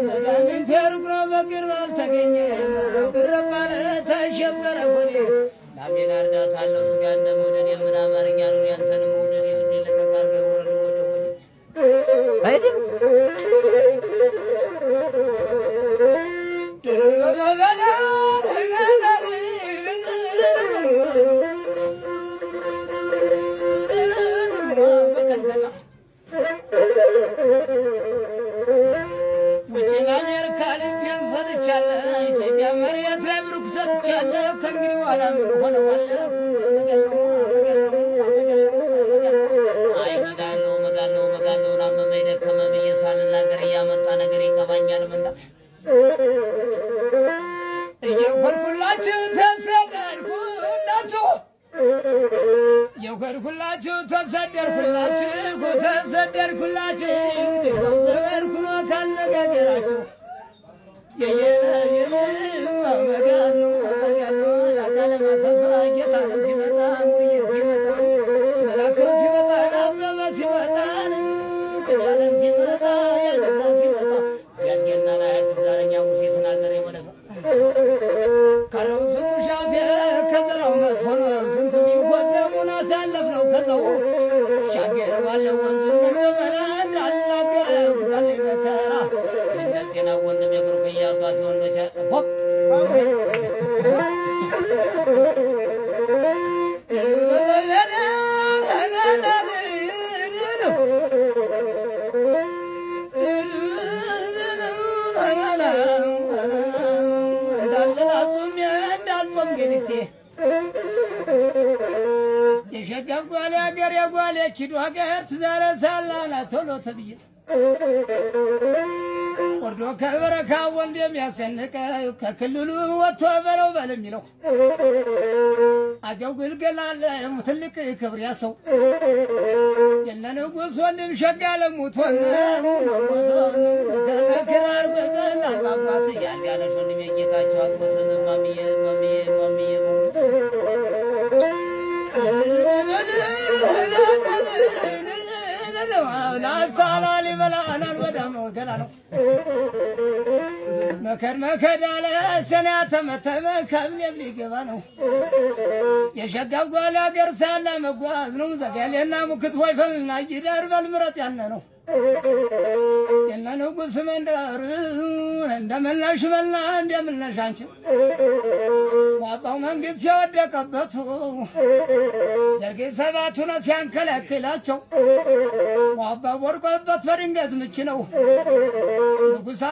መዳንን ተርጉሮ በቅርብ አልተገኘ ረብረባለ ተሸበረ ሆኔ ላሜን አርዳታለሁ ስጋ እንደመውደድ የምን አማርኛ ነው ያንተን መውደድ ልቤ ለቀቃርገ ወረድ ወደ ሆኔ አይደምስ ውጭ ለአሜሪካ ልቤን ሰጥቻለሁ ኢትዮጵያ መሬት ላይ ብሩክ ሰጥቻለሁ ከእንግዲህ በኋላ ምን ሆነዋለሁ አይ መጋለው ናመመኝ ደከመኝ ብዬ ሳልናገር እያመጣ ነገር ይገባኛል ምንዳ እየወርኩላችሁ ተሰደድኩላችሁ የወርኩላችሁ ተሰደድኩላችሁ ዘበርኩኖ ካነጋገራችሁ መጋኑ ላቃለ ማሰፋ ጌታ ለም ሲመጣ ሙዬ ሲመጣ መላክሰው ሲመጣ አበበ ሲመጣ ቅዳለም ሲመጣ ያለና ሲመጣ ያድጌና ላይ ትዛለኛ ሙሴ ተናገረ የመለሰ ካለው ስሙ ሻፌ ከዘራው መጥፎ ነው ስንቱን ይወደሙን አሳለፍነው ከዛው ሻገር ባለው ወንዙ በበረድ አልናገረ ጉዳሌ መከራ እነዚህና ወንድም የብሩክያ አባት ወንዶች ቦክ የሸጋም ጓሌ አገር የጓሌ ኪዶ አገር ትዛለሳላና ቶሎ ተብዬ ወርዶ ከበረካ ወንድ የሚያሰንቀው ከክልሉ ወጥቶ በለው በል የሚለው አገው ግልገላለ ትልቅ ክብር ያሰው የነ ንጉሥ ወንድም ሸጋ ለሙቶን ከክራር በበል አባባት ያልጋለሽ ወንድም የጌታቸው አጎትን ማሚዬ ላስታላሊ በላናል ወዳም ገና ነው መከድ አለ ሰኔ ተመተመ ከብሌም ሊገባ ነው የሸጋው ጓል አገር ሳለ መጓዝ ነው ዘገሌና ሙክት ወይፈልና ይደር በልምረት ያነ ነው የነ ንጉሥ መንደር እንደምነሽ በልና እንደምነሽ አንቺ ዋባው መንግስት ሲወደቀበቱ ደርጌ ሰባቱን ሲያንከለክላቸው ዋባው ወርቆበት በድንገት ምች ነው ንጉሥ